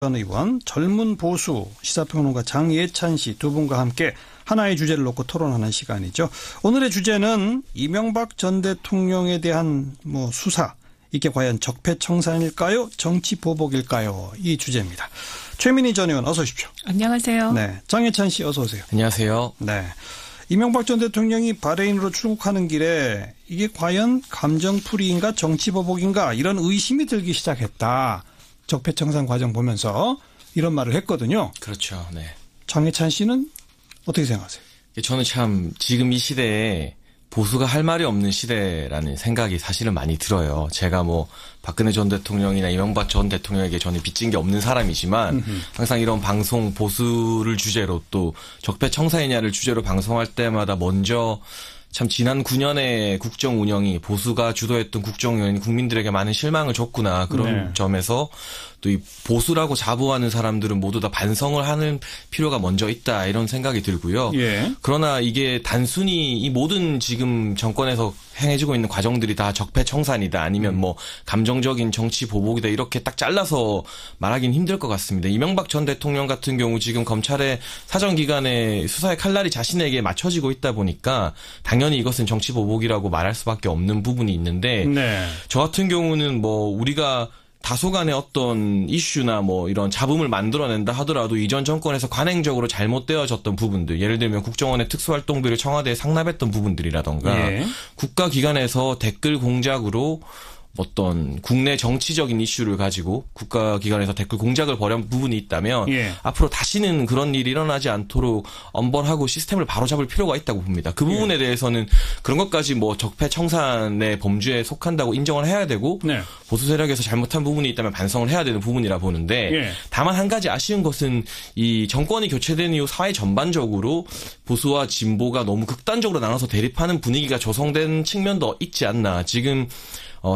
전 의원, 젊은 보수 시사평론가 장예찬 씨 두 분과 함께 하나의 주제를 놓고 토론하는 시간이죠. 오늘의 주제는 이명박 전 대통령에 대한 수사, 이게 과연 적폐청산일까요? 정치보복일까요? 이 주제입니다. 최민희 전 의원 어서 오십시오. 안녕하세요. 네, 장예찬 씨 어서 오세요. 안녕하세요. 네, 이명박 전 대통령이 바레인으로 출국하는 길에 이게 과연 감정풀이인가 정치보복인가 이런 의심이 들기 시작했다. 적폐청산 과정 보면서 이런 말을 했거든요. 그렇죠. 네. 장예찬 씨는 어떻게 생각하세요? 저는 참 지금 이 시대에 보수가 할 말이 없는 시대라는 생각이 사실은 많이 들어요. 제가 박근혜 전 대통령이나 이명박 전 대통령에게 저는 빚진 게 없는 사람이지만 항상 이런 방송 보수를 주제로 또 적폐청산이냐를 주제로 방송할 때마다 먼저 참 지난 9년의 국정 운영이 보수가 주도했던 국정 운영이 국민들에게 많은 실망을 줬구나. 그런 점에서 또 이 보수라고 자부하는 사람들은 모두 다 반성을 하는 필요가 먼저 있다. 이런 생각이 들고요. 예. 그러나 이게 단순히 이 모든 지금 정권에서 행해지고 있는 과정들이 다 적폐청산이다. 아니면 감정적인 정치 보복이다. 이렇게 딱 잘라서 말하기는 힘들 것 같습니다. 이명박 전 대통령 같은 경우 지금 검찰의 사정기관의 수사의 칼날이 자신에게 맞춰지고 있다 보니까 당연히 이것은 정치 보복이라고 말할 수밖에 없는 부분이 있는데 저 같은 경우는 우리가 다소간의 어떤 이슈나 이런 잡음을 만들어낸다 하더라도 이전 정권에서 관행적으로 잘못되어졌던 부분들, 예를 들면 국정원의 특수활동비를 청와대에 상납했던 부분들이라던가 국가기관에서 댓글 공작으로 어떤 국내 정치적인 이슈를 가지고 국가기관에서 댓글 공작을 벌인 부분이 있다면 앞으로 다시는 그런 일이 일어나지 않도록 엄벌하고 시스템을 바로잡을 필요가 있다고 봅니다. 그 부분에 대해서는 그런 것까지 적폐청산의 범주에 속한다고 인정을 해야 되고 보수 세력에서 잘못한 부분이 있다면 반성을 해야 되는 부분이라 보는데 다만 한 가지 아쉬운 것은 이 정권이 교체된 이후 사회 전반적으로 보수와 진보가 너무 극단적으로 나눠서 대립하는 분위기가 조성된 측면도 있지 않나. 지금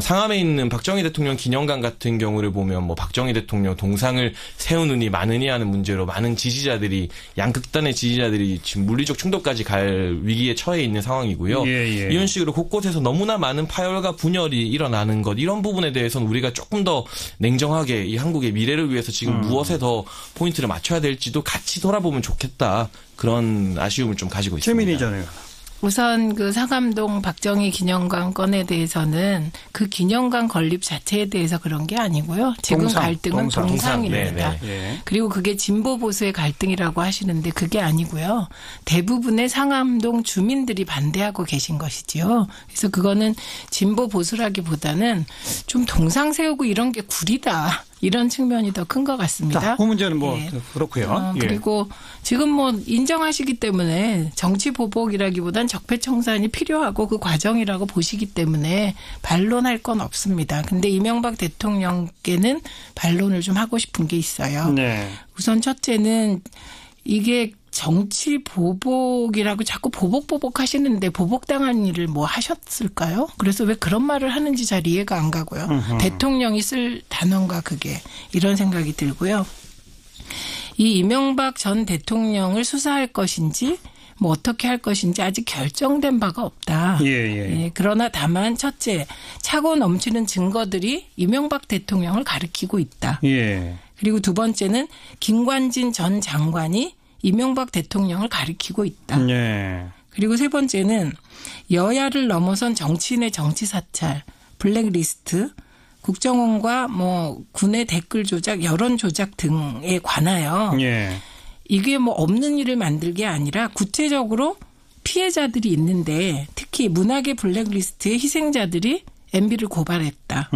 상암에 있는 박정희 대통령 기념관 같은 경우를 보면 박정희 대통령 동상을 세우느니 마느니 하는 문제로 많은 지지자들이 양극단의 지지자들이 지금 물리적 충돌까지 갈 위기에 처해 있는 상황이고요. 이런 식으로 곳곳에서 너무나 많은 파열과 분열이 일어나는 것, 이런 부분에 대해서는 우리가 조금 더 냉정하게 이 한국의 미래를 위해서 지금 무엇에 더 포인트를 맞춰야 될지도 같이 돌아보면 좋겠다. 그런 아쉬움을 좀 가지고 있습니다. 최민희 전 의원. 우선 그 상암동 박정희 기념관 건에 대해서는 그 기념관 건립 자체에 대해서 그런 게 아니고요. 지금 갈등은 동상입니다. 그리고 그게 진보 보수의 갈등이라고 하시는데 그게 아니고요. 대부분의 상암동 주민들이 반대하고 계신 것이지요. 그래서 그거는 진보 보수라기보다는 좀 동상 세우고 이런 게 구리다. 이런 측면이 더 큰 것 같습니다. 자, 그 문제는 그렇고요. 그리고 지금 인정하시기 때문에 정치 보복이라기보단 적폐청산이 필요하고 그 과정이라고 보시기 때문에 반론할 건 없습니다. 근데 이명박 대통령께는 반론을 좀 하고 싶은 게 있어요. 우선 첫째는 이게 정치 보복이라고 자꾸 보복 하시는데 보복당한 일을 하셨을까요? 그래서 왜 그런 말을 하는지 잘 이해가 안 가고요. 대통령이 쓸 단어인가 그게, 이런 생각이 들고요. 이 이명박 전 대통령을 수사할 것인지 어떻게 할 것인지 아직 결정된 바가 없다. 그러나 다만 첫째, 차고 넘치는 증거들이 이명박 대통령을 가리키고 있다. 그리고 두 번째는 김관진 전 장관이 이명박 대통령을 가리키고 있다. 그리고 세 번째는 여야를 넘어선 정치인의 정치 사찰, 블랙리스트, 국정원과 군의 댓글 조작, 여론 조작 등에 관하여 이게 없는 일을 만들 게 아니라 구체적으로 피해자들이 있는데 특히 문학의 블랙리스트의 희생자들이 MB를 고발했다.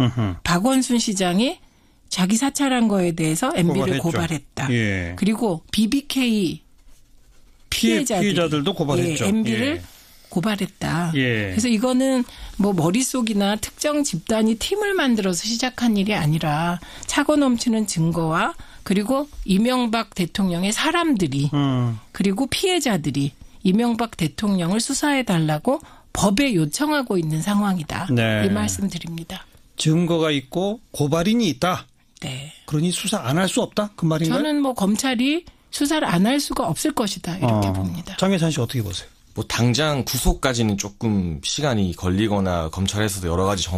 박원순 시장이 자기 사찰한 거에 대해서 MB를 고발했다. 그리고 BBK 피해자들도 고발했죠. MB를 고발했다. 그래서 이거는 머릿속이나 특정 집단이 팀을 만들어서 시작한 일이 아니라 차고 넘치는 증거와 그리고 이명박 대통령의 사람들이 그리고 피해자들이 이명박 대통령을 수사해달라고 법에 요청하고 있는 상황이다. 이 말씀 드립니다. 증거가 있고 고발인이 있다. 그러니 수사 안 할 수 없다? 그 말인가요? 저는 검찰이 수사를 안 할 수가 없을 것이다. 이렇게 봅니다. 장예찬 씨 어떻게 보세요? 당장 구속까지는 조금 시간이 걸리거나 검찰에서도 여러 가지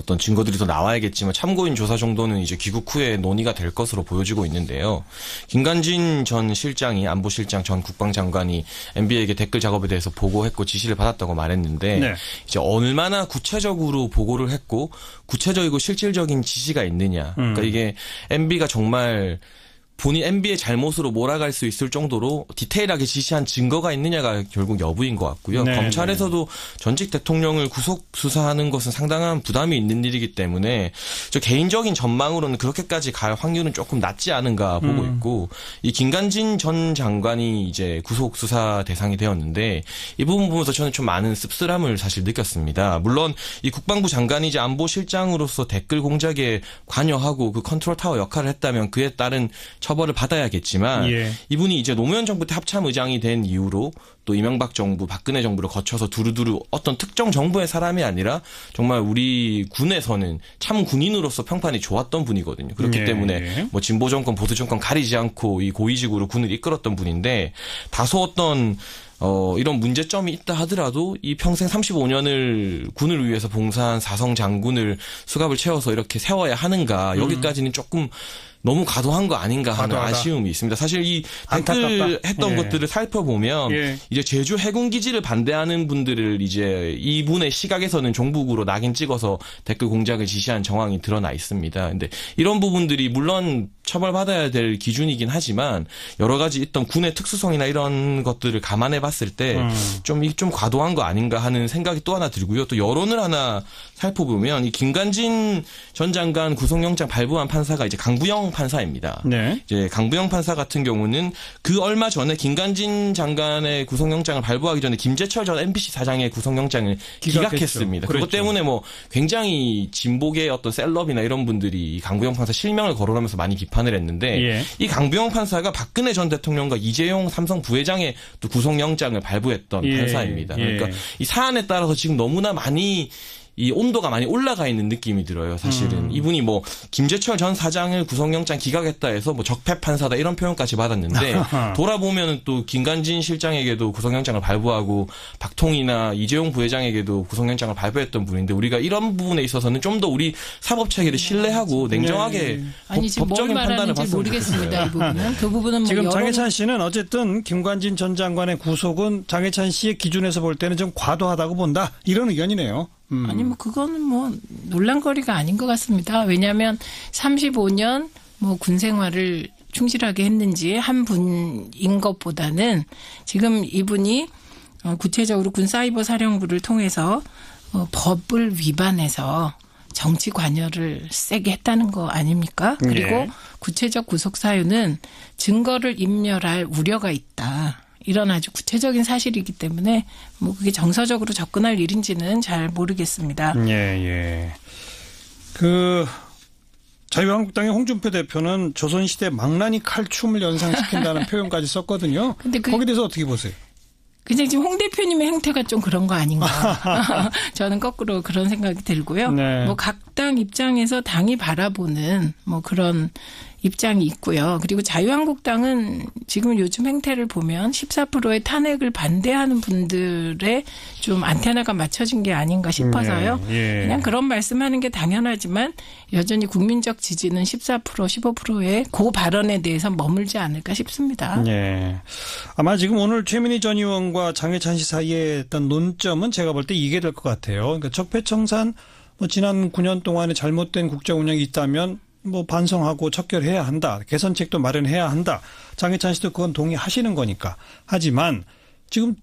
어떤 증거들이 더 나와야겠지만 참고인 조사 정도는 이제 귀국 후에 논의가 될 것으로 보여지고 있는데요. 김관진 전 실장이 안보실장 전 국방장관이 MB에게 댓글 작업에 대해서 보고했고 지시를 받았다고 말했는데 네. 이제 얼마나 구체적으로 보고를 했고 구체적이고 실질적인 지시가 있느냐. 그러니까 이게 MB가 정말 본인 MB의 잘못으로 몰아갈 수 있을 정도로 디테일하게 지시한 증거가 있느냐가 결국 여부인 것 같고요. 네, 검찰에서도 전직 대통령을 구속 수사하는 것은 상당한 부담이 있는 일이기 때문에 저 개인적인 전망으로는 그렇게까지 갈 확률은 조금 낮지 않은가 보고 있고 이 김관진 전 장관이 이제 구속 수사 대상이 되었는데 이 부분 보면서 저는 좀 많은 씁쓸함을 사실 느꼈습니다. 물론 이 국방부 장관이자 안보실장으로서 댓글 공작에 관여하고 그 컨트롤 타워 역할을 했다면 그에 따른 처벌을 받아야겠지만 예. 이분이 이제 노무현 정부 때 합참 의장이 된 이후로 또 이명박 정부, 박근혜 정부를 거쳐서 두루두루 어떤 특정 정부의 사람이 아니라 정말 우리 군에서는 참 군인으로서 평판이 좋았던 분이거든요. 그렇기 예. 때문에 뭐 진보 정권, 보수 정권 가리지 않고 이 고위직으로 군을 이끌었던 분인데 다소 어떤 이런 문제점이 있다 하더라도 이 평생 35년을 군을 위해서 봉사한 사성 장군을 수갑을 채워서 이렇게 세워야 하는가 여기까지는 조금 너무 과도한 거 아닌가 하는 과도하다. 아쉬움이 있습니다. 사실 이 안타깝다. 댓글 했던 예. 것들을 살펴보면 예. 이제 제주 해군 기지를 반대하는 분들을 이제 이분의 시각에서는 종북으로 낙인 찍어서 댓글 공작을 지시한 정황이 드러나 있습니다. 근데 이런 부분들이 물론 처벌받아야 될 기준이긴 하지만 여러 가지 있던 군의 특수성이나 이런 것들을 감안해 봤을 때 좀 과도한 거 아닌가 하는 생각이 또 하나 들고요. 또 여론을 하나 살펴보면 이 김관진 전 장관 구속영장 발부한 판사가 이제 강부영 판사입니다. 네. 이제 강부영 판사 같은 경우는 그 얼마 전에 김관진 장관의 구속영장을 발부하기 전에 김재철 전 MBC 사장의 구속영장을 기각했습니다. 그것 그랬죠. 때문에 뭐 굉장히 진보계의 어떤 셀럽이나 이런 분들이 이 강부영 판사 실명을 거론하면서 많이 비판을 했는데 예. 이 강부영 판사가 박근혜 전 대통령과 이재용 삼성 부회장의 또 구속영장을 발부했던 예. 판사입니다. 예. 그러니까 이 사안에 따라서 지금 너무나 많이 이 온도가 많이 올라가 있는 느낌이 들어요. 사실은 이분이 뭐 김재철 전 사장을 구속영장 기각했다 해서 뭐 적폐 판사다 이런 표현까지 받았는데 돌아보면은 또 김관진 실장에게도 구속영장을 발부하고 박통이나 이재용 부회장에게도 구속영장을 발부했던 분인데 우리가 이런 부분에 있어서는 좀 더 우리 사법 체계를 신뢰하고 냉정하게 아니 지금 뭘 법적인 판단을 말하는지 봤으면 모르겠습니다. 좋겠어요. 이 부분은 그 부분은 뭐 지금 여론- 장해찬 씨는 어쨌든 김관진 전 장관의 구속은 장해찬 씨의 기준에서 볼 때는 좀 과도하다고 본다. 이런 의견이네요. 아니 뭐 그거는 뭐 논란거리가 아닌 것 같습니다. 왜냐하면 35년 뭐 군 생활을 충실하게 했는지 한 분인 것보다는 지금 이분이 구체적으로 군 사이버 사령부를 통해서 법을 위반해서 정치 관여를 세게 했다는 거 아닙니까? 그리고 네. 구체적 구속 사유는 증거를 인멸할 우려가 있다. 이런 아주 구체적인 사실이기 때문에 뭐 그게 정서적으로 접근할 일인지는 잘 모르겠습니다. 예, 예. 자유한국당의 홍준표 대표는 조선시대 망나니 칼춤을 연상시킨다는 표현까지 썼거든요. 근데 거기에 대해서 어떻게 보세요? 그냥 지금 홍 대표님의 행태가 좀 그런 거 아닌가. 저는 거꾸로 그런 생각이 들고요. 네. 뭐 각 당 입장에서 당이 바라보는 뭐 그런 입장이 있고요. 그리고 자유한국당은 지금 요즘 행태를 보면 14%의 탄핵을 반대하는 분들의 좀 안테나가 맞춰진 게 아닌가 싶어서요. 예. 그냥 그런 말씀하는 게 당연하지만 여전히 국민적 지지는 14%, 15%의 그 발언에 대해서 머물지 않을까 싶습니다. 예. 아마 지금 오늘 최민희 전 의원과 장해찬 씨 사이에 어떤 논점은 제가 볼 때 이게 될 것 같아요. 그러니까 적폐청산 뭐 지난 9년 동안에 잘못된 국정 운영이 있다면 뭐 반성하고 척결해야 한다. 개선책도 마련해야 한다. 장해찬 씨도 그건 동의하시는 거니까. 하지만 지금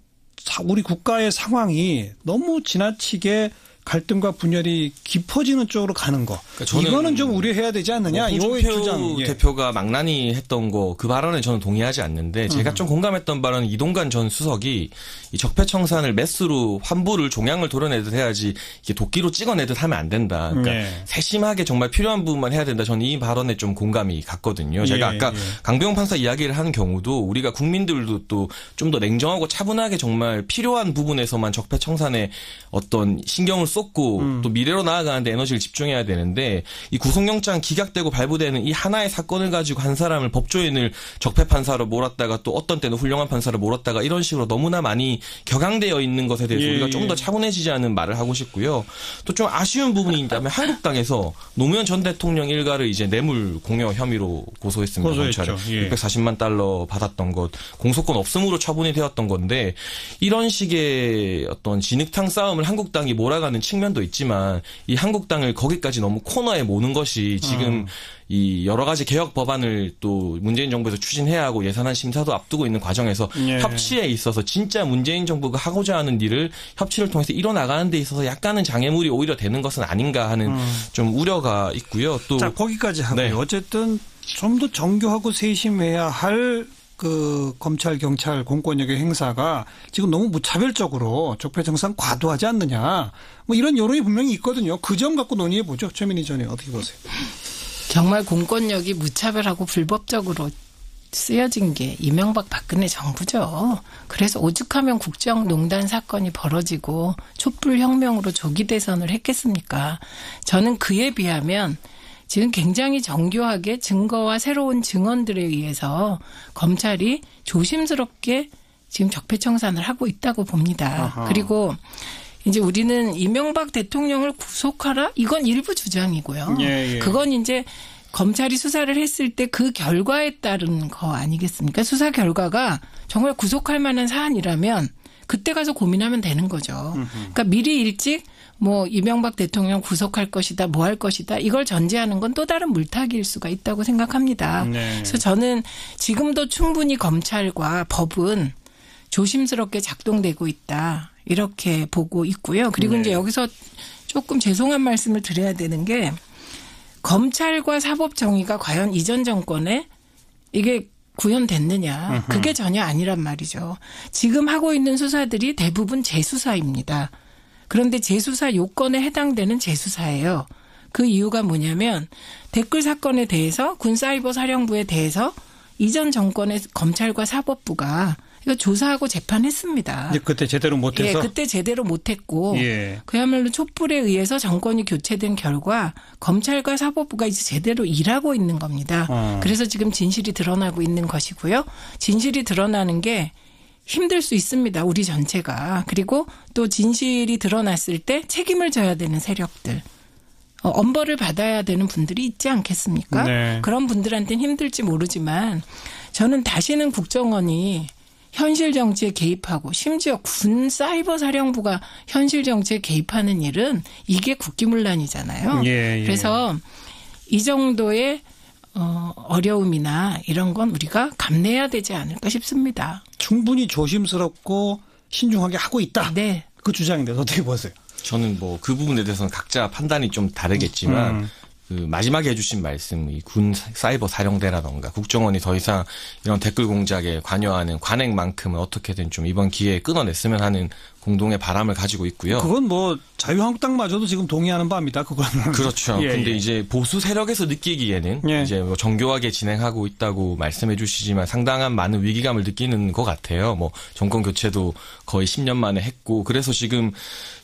우리 국가의 상황이 너무 지나치게 갈등과 분열이 깊어지는 쪽으로 가는 거. 그러니까 저는 이거는 좀 우려해야 되지 않느냐. 이거의 주장. 홍준표 예. 대표가 망나니 했던 거 그 발언에 저는 동의하지 않는데 제가 좀 공감했던 발언은 이동관 전 수석이 이 적폐청산을 메스로 환부를 종양을 도려내듯 해야지 이게 도끼로 찍어내듯 하면 안 된다. 그러니까 네. 세심하게 정말 필요한 부분만 해야 된다. 저는 이 발언에 좀 공감이 갔거든요. 제가 예, 아까 예. 강병호 판사 이야기를 하는 경우도 우리가 국민들도 또 좀 더 냉정하고 차분하게 정말 필요한 부분에서만 적폐청산에 어떤 신경을 쏟고 또 미래로 나아가는데 에너지를 집중해야 되는데 이 구속영장 기각되고 발부되는 이 하나의 사건을 가지고 한 사람을 법조인을 적폐 판사로 몰았다가 또 어떤 때는 훌륭한 판사를 몰았다가 이런 식으로 너무나 많이 격앙되어 있는 것에 대해서 우리가 좀 더 차분해지지 않은 말을 하고 싶고요. 또 좀 아쉬운 부분이 있다면 한국당에서 노무현 전 대통령 일가를 이제 뇌물 공여 혐의로 고소했습니다. 검찰에 640만 달러 받았던 것, 공소권 없음으로 처분이 되었던 건데 이런 식의 어떤 진흙탕 싸움을 한국당이 몰아가는 측면도 있지만 이 한국당을 거기까지 너무 코너에 모는 것이 지금 이 여러 가지 개혁 법안을 또 문재인 정부에서 추진해야 하고 예산안 심사도 앞두고 있는 과정에서 협치에 있어서 진짜 문재인 정부가 하고자 하는 일을 협치를 통해서 이뤄나가는 데 있어서 약간은 장애물이 오히려 되는 것은 아닌가 하는 좀 우려가 있고요. 또 자, 거기까지 하고요. 네. 어쨌든 좀 더 정교하고 세심해야 할 그 검찰, 경찰 공권력의 행사가 지금 너무 무차별적으로 적폐청산 과도하지 않느냐. 뭐 이런 여론이 분명히 있거든요. 그 점 갖고 논의해 보죠. 최민희 전 의원 어떻게 보세요? 정말 공권력이 무차별하고 불법적으로 쓰여진 게 이명박 박근혜 정부죠. 그래서 오죽하면 국정농단 사건이 벌어지고 촛불혁명으로 조기 대선을 했겠습니까? 저는 그에 비하면 지금 굉장히 정교하게 증거와 새로운 증언들에 의해서 검찰이 조심스럽게 지금 적폐청산을 하고 있다고 봅니다. 아하. 그리고 이제 우리는 이명박 대통령을 구속하라? 이건 일부 주장이고요. 예. 그건 이제 검찰이 수사를 했을 때 그 결과에 따른 거 아니겠습니까? 수사 결과가 정말 구속할 만한 사안이라면 그때 가서 고민하면 되는 거죠. 그러니까 미리 일찍 뭐 이명박 대통령 구속할 것이다, 뭐 할 것이다 이걸 전제하는 건 또 다른 물타기일 수가 있다고 생각합니다. 네. 그래서 저는 지금도 충분히 검찰과 법은 조심스럽게 작동되고 있다 이렇게 보고 있고요. 그리고 이제 여기서 조금 죄송한 말씀을 드려야 되는 게 검찰과 사법 정의가 과연 이전 정권에 이게 구현됐느냐. 그게 전혀 아니란 말이죠. 지금 하고 있는 수사들이 대부분 재수사입니다. 그런데 재수사 요건에 해당되는 재수사예요. 그 이유가 뭐냐면 댓글 사건에 대해서 군사이버사령부에 대해서 이전 정권의 검찰과 사법부가 이거 조사하고 재판했습니다. 그때 제대로 못해서? 예, 그때 제대로 못했고 예. 그야말로 촛불에 의해서 정권이 교체된 결과 검찰과 사법부가 이제 제대로 일하고 있는 겁니다. 그래서 지금 진실이 드러나고 있는 것이고요. 진실이 드러나는 게 힘들 수 있습니다. 우리 전체가. 그리고 또 진실이 드러났을 때 책임을 져야 되는 세력들. 엄벌을 받아야 되는 분들이 있지 않겠습니까? 네. 그런 분들한테는 힘들지 모르지만 저는 다시는 국정원이 현실 정치에 개입하고 심지어 군 사이버 사령부가 현실 정치에 개입하는 일은 이게 국기문란이잖아요. 예. 그래서 이 정도의 어려움이나 이런 건 우리가 감내해야 되지 않을까 싶습니다. 충분히 조심스럽고 신중하게 하고 있다. 네. 그 주장인데 어떻게 보세요? 저는 뭐 그 부분에 대해서는 각자 판단이 좀 다르겠지만 그 마지막에 해주신 말씀, 이 군 사이버 사령대라던가 국정원이 더 이상 이런 댓글 공작에 관여하는 관행만큼은 어떻게든 좀 이번 기회에 끊어냈으면 하는 공동의 바람을 가지고 있고요. 그건 뭐 자유한국당마저도 지금 동의하는 바입니다. 그거는. 그렇죠. 예, 근데 예. 이제 보수 세력에서 느끼기에는 예. 이제 뭐 정교하게 진행하고 있다고 말씀해 주시지만 상당한 많은 위기감을 느끼는 것 같아요. 뭐 정권 교체도 거의 10년 만에 했고 그래서 지금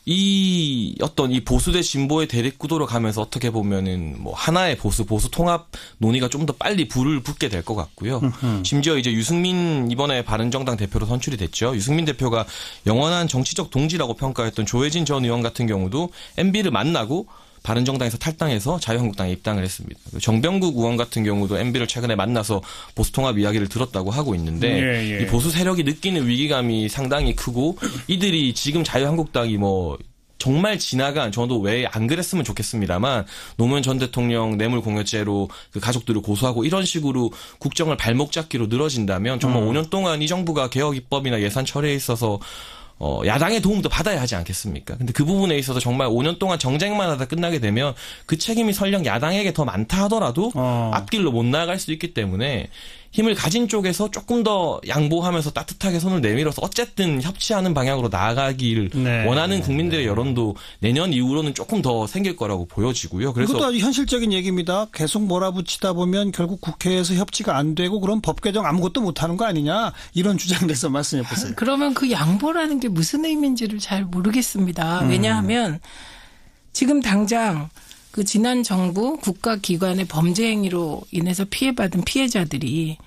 이 어떤 이 보수 대 진보의 대립구도로 가면서 어떻게 보면은 뭐 하나의 보수 통합 논의가 좀 더 빨리 불을 붙게 될 것 같고요. 심지어 이제 유승민 이번에 바른정당 대표로 선출이 됐죠. 유승민 대표가 영원한 정치적 동지라고 평가했던 조혜진 전 의원 같은 경우도 MB를 만나고 바른정당에서 탈당해서 자유한국당에 입당을 했습니다. 정병국 의원 같은 경우도 MB를 최근에 만나서 보수통합 이야기를 들었다고 하고 있는데 이 보수 세력이 느끼는 위기감이 상당히 크고 이들이 지금 자유한국당이 뭐 정말 지나간 저도 왜 안 그랬으면 좋겠습니다만 노무현 전 대통령 뇌물공여죄로 그 가족들을 고소하고 이런 식으로 국정을 발목 잡기로 늘어진다면 정말 5년 동안 이 정부가 개혁 입법이나 예산 처리에 있어서 야당의 도움도 받아야 하지 않겠습니까? 근데 그 부분에 있어서 정말 5년 동안 정쟁만 하다 끝나게 되면 그 책임이 설령 야당에게 더 많다 하더라도 앞길로 못 나아갈 수 있기 때문에 힘을 가진 쪽에서 조금 더 양보하면서 따뜻하게 손을 내밀어서 어쨌든 협치하는 방향으로 나아가길 원하는 국민들의 여론도 내년 이후로는 조금 더 생길 거라고 보여지고요. 그래서 이것도 아주 현실적인 얘기입니다. 계속 몰아붙이다 보면 결국 국회에서 협치가 안 되고 그럼 법 개정 아무것도 못하는 거 아니냐 이런 주장에 대해서 말씀해 보세요. 그러면 그 양보라는 게 무슨 의미인지를 잘 모르겠습니다. 왜냐하면 지금 당장 그 지난 정부 국가기관의 범죄 행위로 인해서 피해받은 피해자들이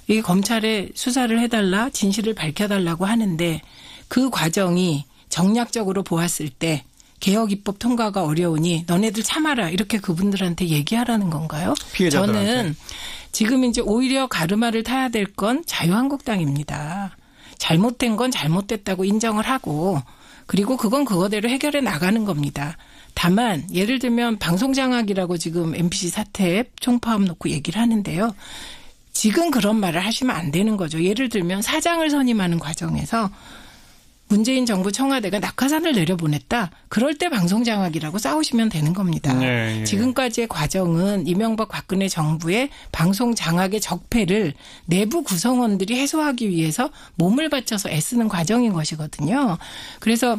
이 검찰에 수사를 해달라, 진실을 밝혀달라고 하는데 그 과정이 정략적으로 보았을 때 개혁 입법 통과가 어려우니 너네들 참아라 이렇게 그분들한테 얘기하라는 건가요? 피해자들한테. 저는 지금 이제 오히려 가르마를 타야 될 건 자유한국당입니다. 잘못된 건 잘못됐다고 인정을 하고 그리고 그건 그거대로 해결해 나가는 겁니다. 다만 예를 들면 방송장악이라고 지금 MBC 사태 총파업 놓고 얘기를 하는데요. 지금 그런 말을 하시면 안 되는 거죠. 예를 들면 사장을 선임하는 과정에서 문재인 정부 청와대가 낙하산을 내려보냈다. 그럴 때 방송장악이라고 싸우시면 되는 겁니다. 네. 지금까지의 과정은 이명박 박근혜 정부의 방송장악의 적폐를 내부 구성원들이 해소하기 위해서 몸을 바쳐서 애쓰는 과정인 것이거든요. 그래서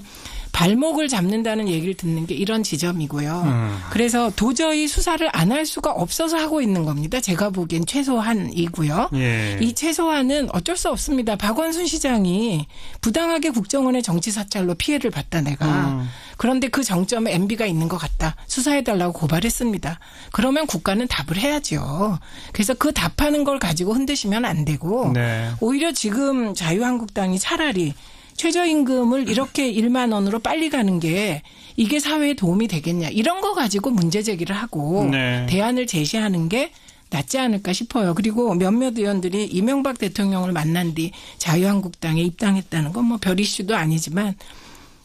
발목을 잡는다는 얘기를 듣는 게 이런 지점이고요. 그래서 도저히 수사를 안 할 수가 없어서 하고 있는 겁니다. 제가 보기엔 최소한이고요. 예. 이 최소한은 어쩔 수 없습니다. 박원순 시장이 부당하게 국정원의 정치 사찰로 피해를 봤다 내가. 그런데 그 정점에 MB가 있는 것 같다. 수사해달라고 고발했습니다. 그러면 국가는 답을 해야죠. 그래서 그 답하는 걸 가지고 흔드시면 안 되고 네. 오히려 지금 자유한국당이 차라리 최저임금을 이렇게 1만 원으로 빨리 가는 게 이게 사회에 도움이 되겠냐. 이런 거 가지고 문제 제기를 하고 네. 대안을 제시하는 게 낫지 않을까 싶어요. 그리고 몇몇 의원들이 이명박 대통령을 만난 뒤 자유한국당에 입당했다는 건 뭐 별 이슈도 아니지만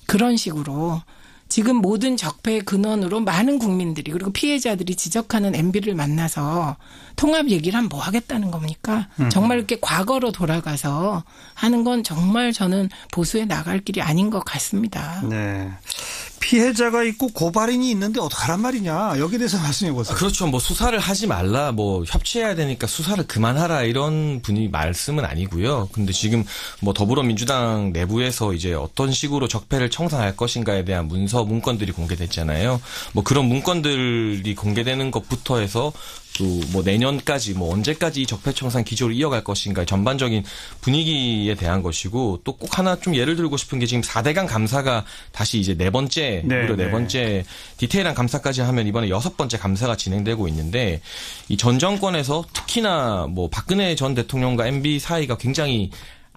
그런 식으로 지금 모든 적폐의 근원으로 많은 국민들이 그리고 피해자들이 지적하는 MB를 만나서 통합 얘기를 하면 뭐 하겠다는 겁니까? 정말 이렇게 과거로 돌아가서 하는 건 정말 저는 보수에 나갈 길이 아닌 것 같습니다. 네. 피해자가 있고 고발인이 있는데 어떡하란 말이냐. 여기에 대해서 말씀해 보세요. 그렇죠. 뭐 수사를 하지 말라, 뭐 협치해야 되니까 수사를 그만하라 이런 분이 말씀은 아니고요. 근데 지금 뭐 더불어민주당 내부에서 이제 어떤 식으로 적폐를 청산할 것인가에 대한 문건들이 공개됐잖아요. 뭐 그런 문건들이 공개되는 것부터 해서 또 뭐 내년까지 뭐 언제까지 이 적폐청산 기조를 이어갈 것인가 전반적인 분위기에 대한 것이고 또 꼭 하나 좀 예를 들고 싶은 게 지금 4대강 감사가 다시 이제 네 번째 디테일한 감사까지 하면 이번에 6번째 감사가 진행되고 있는데 이 전 정권에서 특히나 뭐 박근혜 전 대통령과 MB 사이가 굉장히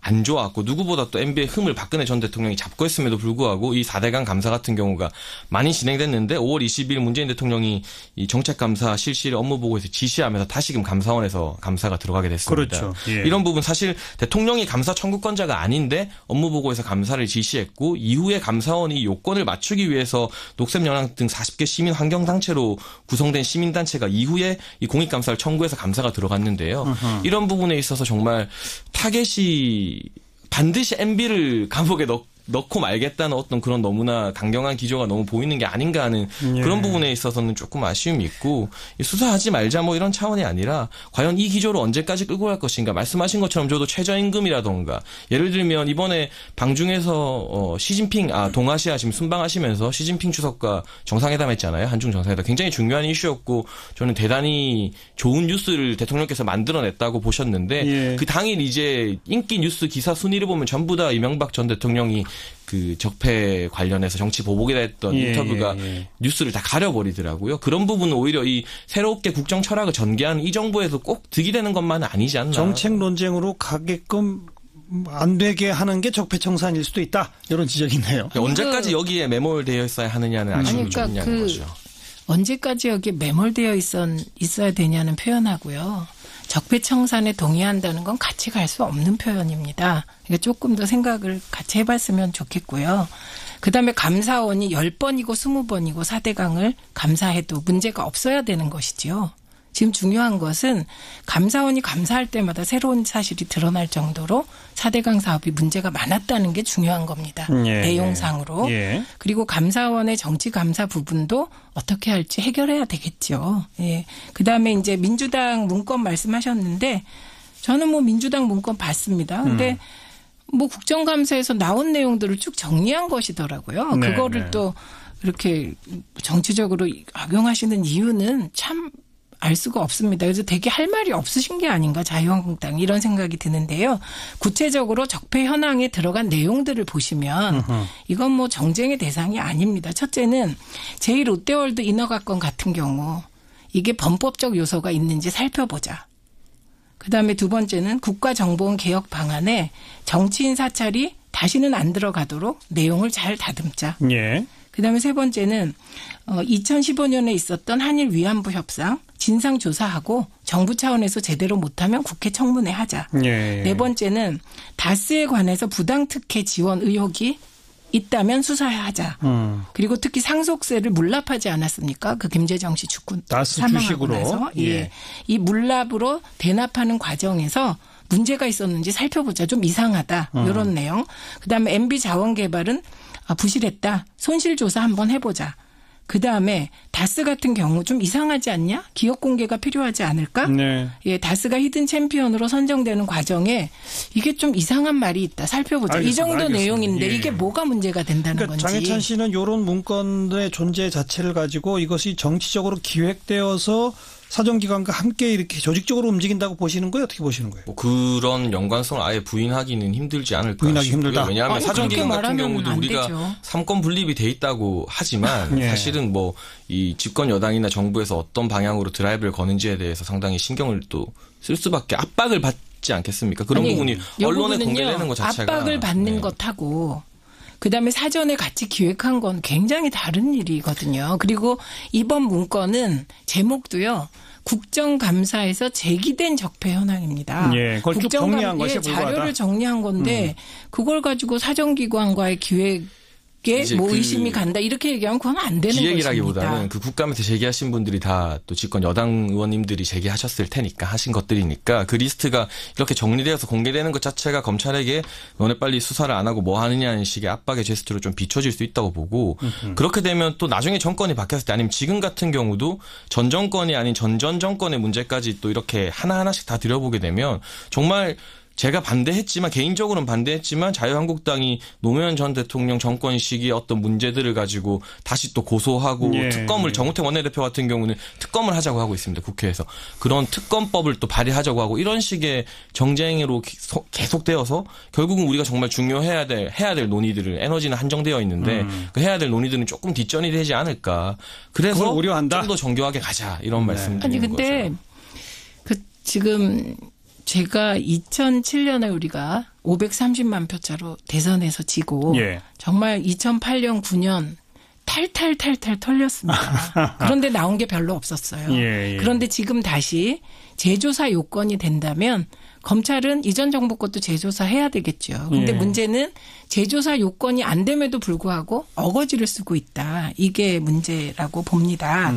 안 좋았고 누구보다 또 MB의 흠을 박근혜 전 대통령이 잡고 했음에도 불구하고 이 4대강 감사 같은 경우가 많이 진행됐는데 5월 20일 문재인 대통령이 이 정책감사 실시를 업무보고에서 지시하면서 다시금 감사원에서 감사가 들어가게 됐습니다. 그렇죠. 예. 이런 부분 사실 대통령이 감사 청구권자가 아닌데 업무보고에서 감사를 지시했고 이후에 감사원이 요건을 맞추기 위해서 녹색연합 등 40개 시민 환경단체로 구성된 시민단체가 이후에 이 공익감사를 청구해서 감사가 들어갔는데요. 이런 부분에 있어서 정말 타겟이 반드시 MB를 감옥에 넣고 말겠다는 어떤 그런 너무나 강경한 기조가 너무 보이는 게 아닌가 하는 그런 부분에 있어서는 조금 아쉬움이 있고 수사하지 말자 뭐 이런 차원이 아니라 과연 이 기조를 언제까지 끌고 갈 것인가 말씀하신 것처럼 저도 최저임금이라던가 예를 들면 이번에 방중에서 시진핑 동아시아 지금 순방하시면서 시진핑 주석과 정상회담했잖아요. 한중 정상회담 굉장히 중요한 이슈였고 저는 대단히 좋은 뉴스를 대통령께서 만들어냈다고 보셨는데 그 당일 이제 인기 뉴스 기사 순위를 보면 전부 다 이명박 전 대통령이 그 적폐 관련해서 정치 보복이라 했던 인터뷰가 뉴스를 다 가려버리더라고요. 그런 부분은 오히려 이 새롭게 국정 철학을 전개하는 이 정부에서 꼭 득이 되는 것만은 아니지 않나. 정책 논쟁으로 가게끔 안 되게 하는 게 적폐청산일 수도 있다. 이런 지적이 있네요. 언제까지 여기에 매몰되어 있어야 하느냐는 아쉬움이 좀 있냐는 거죠. 언제까지 여기에 매몰되어 있어야 되냐는 표현하고요. 적폐청산에 동의한다는 건 같이 갈 수 없는 표현입니다. 그러니까 조금 더 생각을 같이 해봤으면 좋겠고요. 그다음에 감사원이 10번이고 20번이고 4대강을 감사해도 문제가 없어야 되는 것이지요. 지금 중요한 것은 감사원이 감사할 때마다 새로운 사실이 드러날 정도로 4대강 사업이 문제가 많았다는 게 중요한 겁니다. 내용상으로. 그리고 감사원의 정치감사 부분도 어떻게 할지 해결해야 되겠죠. 그다음에 이제 민주당 문건 말씀하셨는데 저는 뭐 민주당 문건 봤습니다. 근데 뭐 국정감사에서 나온 내용들을 쭉 정리한 것이더라고요. 그거를 또 이렇게 정치적으로 악용하시는 이유는 참 알 수가 없습니다. 그래서 되게 할 말이 없으신 게 아닌가 자유한국당 이런 생각이 드는데요. 구체적으로 적폐 현황에 들어간 내용들을 보시면 이건 뭐 정쟁의 대상이 아닙니다. 첫째는 제2롯데월드 인허가권 같은 경우 이게 범법적 요소가 있는지 살펴보자. 그다음에 두 번째는 국가정보원 개혁 방안에 정치인 사찰이 다시는 안 들어가도록 내용을 잘 다듬자. 예. 그다음에 세 번째는 2015년에 있었던 한일 위안부 협상 진상조사하고 정부 차원에서 제대로 못하면 국회 청문회 하자. 예. 네 번째는 다스에 관해서 부당특혜 지원 의혹이 있다면 수사하자. 그리고 특히 상속세를 물납하지 않았습니까? 그 김재정 씨 죽고 다스 사망하고 주식으로. 나서. 예. 예. 이 물납으로 대납하는 과정에서 문제가 있었는지 살펴보자. 좀 이상하다. 이런 내용. 그다음에 MB 자원개발은 부실했다. 손실조사 한번 해보자. 그다음에 다스 같은 경우 좀 이상하지 않냐? 기업 공개가 필요하지 않을까? 네. 예, 다스가 히든 챔피언으로 선정되는 과정에 이게 좀 이상한 말이 있다. 살펴보자. 알겠습니다. 이 정도 알겠습니다. 내용인데 예. 이게 뭐가 문제가 된다는 그러니까 건지. 장해찬 씨는 이런 문건의 존재 자체를 가지고 이것이 정치적으로 기획되어서 사정기관과 함께 이렇게 조직적으로 움직인다고 보시는 거예요? 어떻게 보시는 거예요? 뭐 그런 연관성을 아예 부인하기는 힘들지 않을까 부인하기 싶고요. 힘들다. 왜냐하면 아니, 사정기관 그렇게 같은 말하면 경우도 안 우리가 되죠. 삼권 분립이 돼 있다고 하지만 예. 사실은 뭐 이 집권 여당이나 정부에서 어떤 방향으로 드라이브를 거는지에 대해서 상당히 신경을 또 쓸 수밖에 압박을 받지 않겠습니까? 그런 아니, 부분이 요 언론에 부분은요, 공개되는 것 자체가 압박을 받는 네. 것하고 그다음에 사전에 같이 기획한 건 굉장히 다른 일이거든요. 그리고 이번 문건은 제목도요. 국정감사에서 제기된 적폐 현황입니다. 예, 그걸 쭉 정리한 것이 불과하다. 자료를 정리한 건데 그걸 가지고 사정기관과의 기획에 이제 뭐 그 의심이 간다 이렇게 얘기하면 그건 안 되는 기획이라기보다는 것입니다. 그 국감에서 제기하신 분들이 다 또 집권 여당 의원님들이 제기하셨을 테니까 하신 것들이니까 그 리스트가 이렇게 정리되어서 공개되는 것 자체가 검찰에게 너네 빨리 수사를 안 하고 뭐 하느냐는 식의 압박의 제스처로 좀 비춰질 수 있다고 보고 그렇게 되면 또 나중에 정권이 바뀌었을 때 아니면 지금 같은 경우도 전 정권이 아닌 전전 정권의 문제까지 또 이렇게 하나하나씩 다 들여보게 되면 정말 제가 반대했지만 개인적으로는 반대했지만 자유한국당이 노무현 전 대통령 정권 시기의 어떤 문제들을 가지고 다시 또 고소하고 예. 특검을 정우택 원내대표 같은 경우는 특검을 하자고 하고 있습니다. 국회에서. 그런 특검법을 또 발의하자고 하고 이런 식의 정쟁으로 계속되어서 결국은 우리가 정말 중요해야 될 논의들을 에너지는 한정되어 있는데 그 해야 될 논의들은 조금 뒷전이 되지 않을까. 그래서 그걸 우려한다. 좀 더 정교하게 가자 이런 말씀드리는 아니 근데 거죠. 그 지금 제가 2007년에 우리가 530만 표차로 대선에서 지고 예. 정말 2008년 9년 탈탈 털렸습니다. 그런데 나온 게 별로 없었어요. 예, 예. 그런데 지금 다시 재조사 요건이 된다면 검찰은 이전 정부 것도 재조사해야 되겠죠. 근데 예. 문제는 재조사 요건이 안 됨에도 불구하고 어거지를 쓰고 있다. 이게 문제라고 봅니다.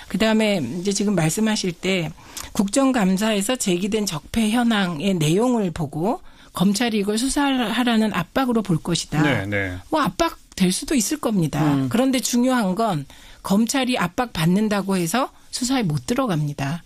그다음에 이제 지금 말씀하실 때 국정감사에서 제기된 적폐 현황의 내용을 보고 검찰이 이걸 수사하라는 압박으로 볼 것이다. 네, 네. 뭐 압박 될 수도 있을 겁니다. 그런데 중요한 건 검찰이 압박 받는다고 해서 수사에 못 들어갑니다.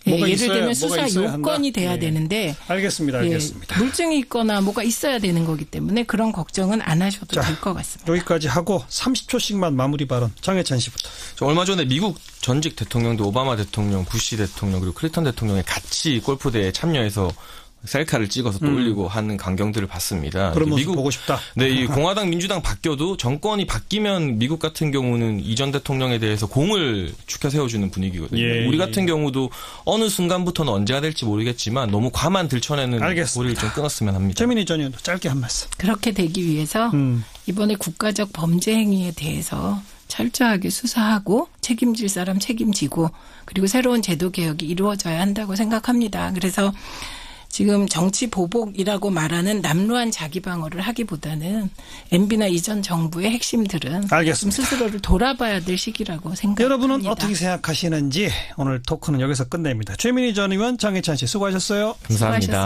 뭐가 예를 있어야- 들면 뭐가 수사 있어야 한다? 요건이 돼야 예. 되는데 알겠습니다. 알겠습니다. 물증이 있거나 뭐가 있어야 되는 거기 때문에 그런 걱정은 안 하셔도 자, 될 것 같습니다. 여기까지 하고 30초씩만 마무리 발언. 장해찬 씨부터. 저 얼마 전에 미국 전직 대통령도 오바마 대통령, 부시 대통령 그리고 클린턴 대통령이 같이 골프대회에 참여해서 셀카를 찍어서 또 올리고 하는 광경들을 봤습니다. 그런 모습 미국 보고 싶다. 네, 이 공화당 민주당 바뀌어도 정권이 바뀌면 미국 같은 경우는 이전 대통령에 대해서 공을 축혀 세워주는 분위기거든요. 예, 우리 예. 같은 경우도 어느 순간부터는 언제가 될지 모르겠지만 너무 과만 들춰내는 알겠습니다. 고리를 좀 끊었으면 합니다. 최민희 전 의원도 짧게 한 말씀. 그렇게 되기 위해서 이번에 국가적 범죄 행위에 대해서 철저하게 수사하고 책임질 사람 책임지고 그리고 새로운 제도 개혁이 이루어져야 한다고 생각합니다. 그래서 지금 정치 보복이라고 말하는 남루한 자기 방어를 하기보다는 MB나 이전 정부의 핵심들은 알겠습니다. 좀 스스로를 돌아봐야 될 시기라고 생각합니다. 여러분은 어떻게 생각하시는지 오늘 토크는 여기서 끝냅니다. 최민희 전 의원, 장해찬 씨 수고하셨어요. 감사합니다.